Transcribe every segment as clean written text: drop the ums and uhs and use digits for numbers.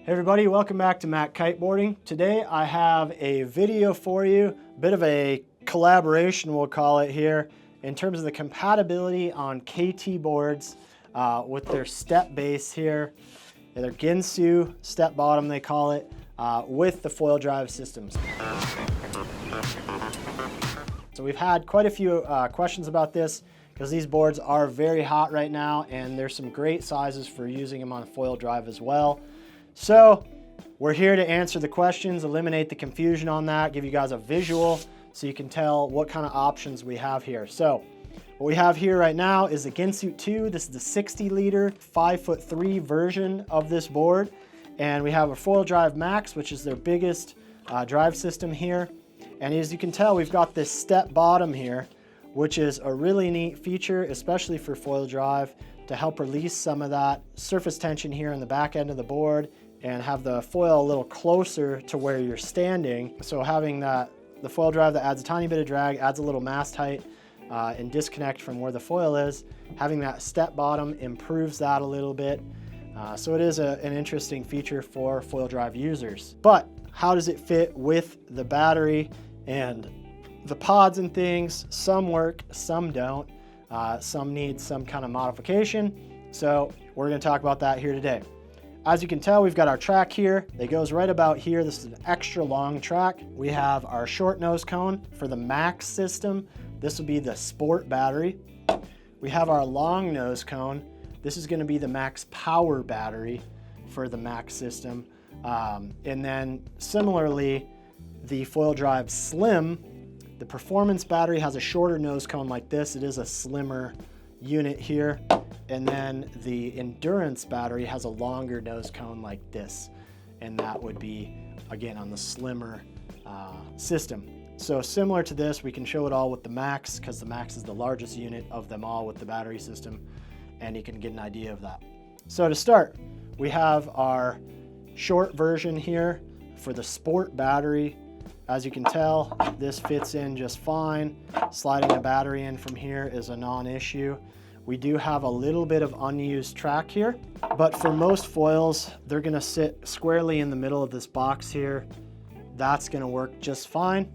Hey everybody, welcome back to MACkiteboarding. Today I have a video for you, a bit of a collaboration we'll call it here, in terms of the compatibility on KT boards with their step base here, their Ginxu step bottom they call it, with the foil drive systems. So we've had quite a few questions about this because these boards are very hot right now and there's some great sizes for using them on a foil drive as well. So we're here to answer the questions, eliminate the confusion on that, give you guys a visual so you can tell what kind of options we have here. So what we have here right now is the Ginxu 2. This is the 60 liter, 5'3" version of this board. And we have a foil drive Max, which is their biggest drive system here. And as you can tell, we've got this step bottom here, which is a really neat feature, especially for foil drive, to help release some of that surface tension here in the back end of the board and have the foil a little closer to where you're standing. So having the foil drive that adds a tiny bit of drag, adds a little mast height and disconnect from where the foil is, having that step bottom improves that a little bit. So it is an interesting feature for foil drive users. But how does it fit with the battery and the pods and things? Some work, some don't. Some need some kind of modification. So we're going to talk about that here today. As you can tell, we've got our track here that goes right about here. This is an extra long track. We have our short nose cone for the Max system. This will be the Sport battery. We have our long nose cone. This is going to be the Max Power battery for the Max system. And then similarly, the foil drive Slim, the performance battery has a shorter nose cone like this. It is a slimmer unit here. And then the endurance battery has a longer nose cone like this. And that would be, again, on the slimmer system. So similar to this, we can show it all with the Max because the Max is the largest unit of them all with the battery system. And you can get an idea of that. So to start, we have our short version here for the Sport battery. As you can tell, this fits in just fine. Sliding a battery in from here is a non-issue. We do have a little bit of unused track here, but for most foils, they're gonna sit squarely in the middle of this box here. That's gonna work just fine.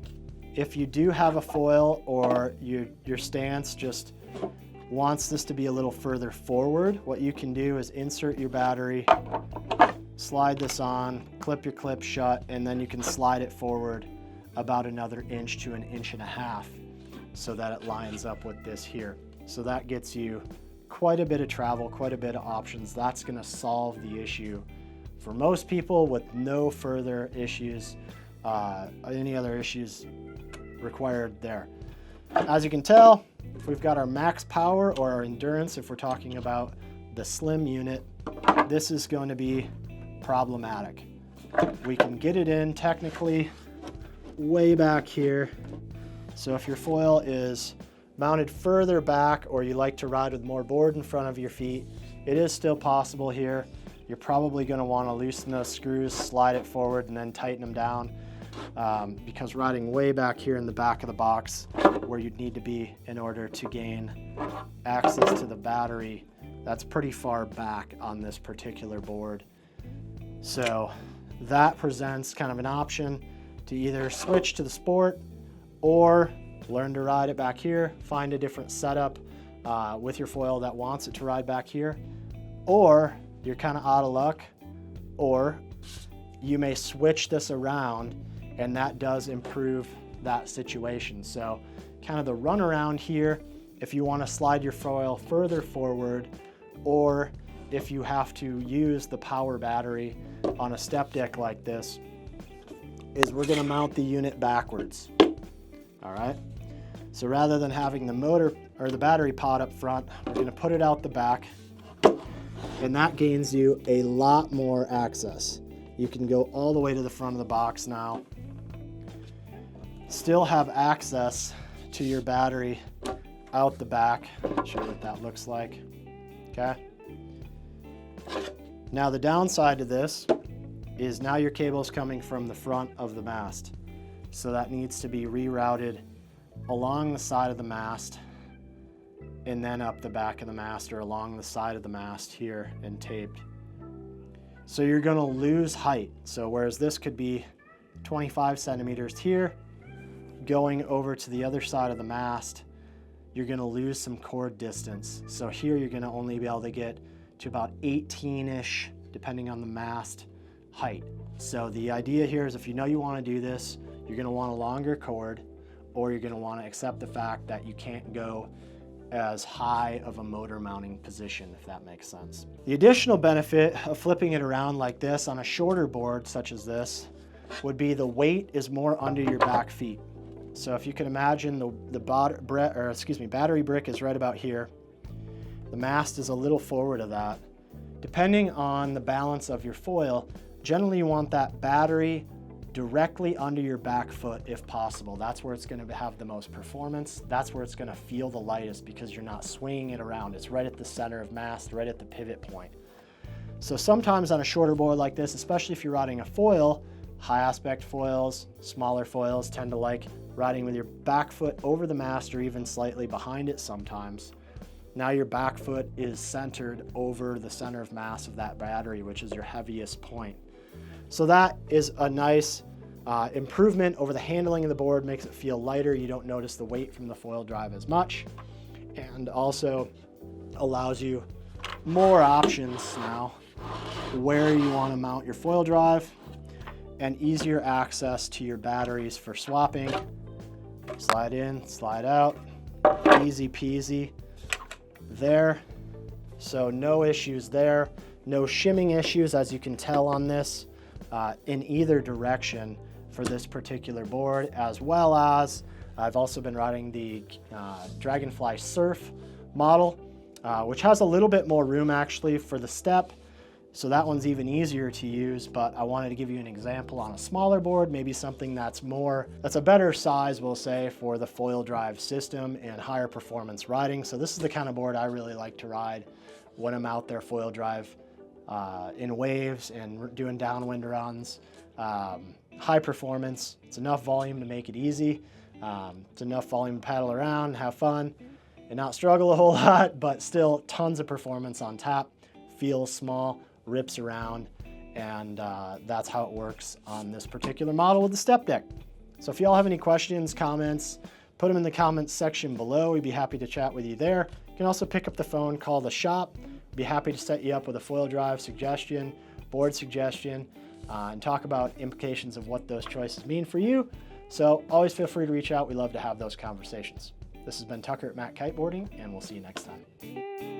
If you do have a foil or your stance just wants this to be a little further forward, what you can do is insert your battery, slide this on, clip your clip shut, and then you can slide it forward about another inch to 1.5 inches so that it lines up with this here. So that gets you quite a bit of travel, quite a bit of options. That's going to solve the issue for most people with no further issues, any other issues required there. As you can tell, if we've got our Max Power or our Endurance, if we're talking about the Slim unit, this is going to be problematic. We can get it in technically way back here. So if your foil is mounted further back or you like to ride with more board in front of your feet, it is still possible here. You're probably going to want to loosen those screws, slide it forward, and then tighten them down because riding way back here in the back of the box where you'd need to be in order to gain access to the battery, that's pretty far back on this particular board. So that presents kind of an option to either switch to the Sport or learn to ride it back here, find a different setup with your foil that wants it to ride back here, or you're kind of out of luck, or you may switch this around and that does improve that situation. So kind of the runaround here, if you want to slide your foil further forward, or if you have to use the power battery on a step deck like this, is we're going to mount the unit backwards. All right. So rather than having the motor or the battery pod up front, we're going to put it out the back, and that gains you a lot more access. You can go all the way to the front of the box now, still have access to your battery out the back. I'll show you what that looks like. Okay. Now the downside to this is now your cable's coming from the front of the mast. So that needs to be rerouted along the side of the mast and then up the back of the mast or along the side of the mast here and taped. So you're going to lose height. So whereas this could be 25 centimeters here, going over to the other side of the mast, you're going to lose some chord distance. So here you're going to only be able to get to about 18-ish, depending on the mast height. So the idea here is if you know you want to do this, you're going to want a longer cord, or you're going to want to accept the fact that you can't go as high of a motor mounting position, if that makes sense. The additional benefit of flipping it around like this on a shorter board such as this would be the weight is more under your back feet. So if you can imagine the battery brick is right about here. The mast is a little forward of that. Depending on the balance of your foil, generally you want that battery directly under your back foot if possible. That's where it's going to have the most performance. That's where it's going to feel the lightest because you're not swinging it around. It's right at the center of mast, right at the pivot point. So sometimes on a shorter board like this, especially if you're riding a foil, high aspect foils, smaller foils tend to like riding with your back foot over the mast or even slightly behind it sometimes. Now your back foot is centered over the center of mass of that battery, which is your heaviest point. So that is a nice improvement over the handling of the board, makes it feel lighter. You don't notice the weight from the foil drive as much, and also allows you more options now where you want to mount your foil drive and easier access to your batteries for swapping. Slide in, slide out, easy peasy there. So no issues there, no shimming issues as you can tell on this. In either direction for this particular board, as well as I've also been riding the Dragonfly Surf model, which has a little bit more room actually for the step. So that one's even easier to use, but I wanted to give you an example on a smaller board, maybe something that's a better size, we'll say, for the foil drive system and higher performance riding. So this is the kind of board I really like to ride when I'm out there foil drive in waves and doing downwind runs. High performance, it's enough volume to make it easy. It's enough volume to paddle around, have fun, and not struggle a whole lot, but still tons of performance on tap. Feels small, rips around, and that's how it works on this particular model with the step deck. So if y'all have any questions, comments, put them in the comments section below. We'd be happy to chat with you there. You can also pick up the phone, call the shop. Be happy to set you up with a foil drive suggestion, board suggestion, and talk about implications of what those choices mean for you. So always feel free to reach out. We love to have those conversations. This has been Tucker at MACkiteboarding, and we'll see you next time.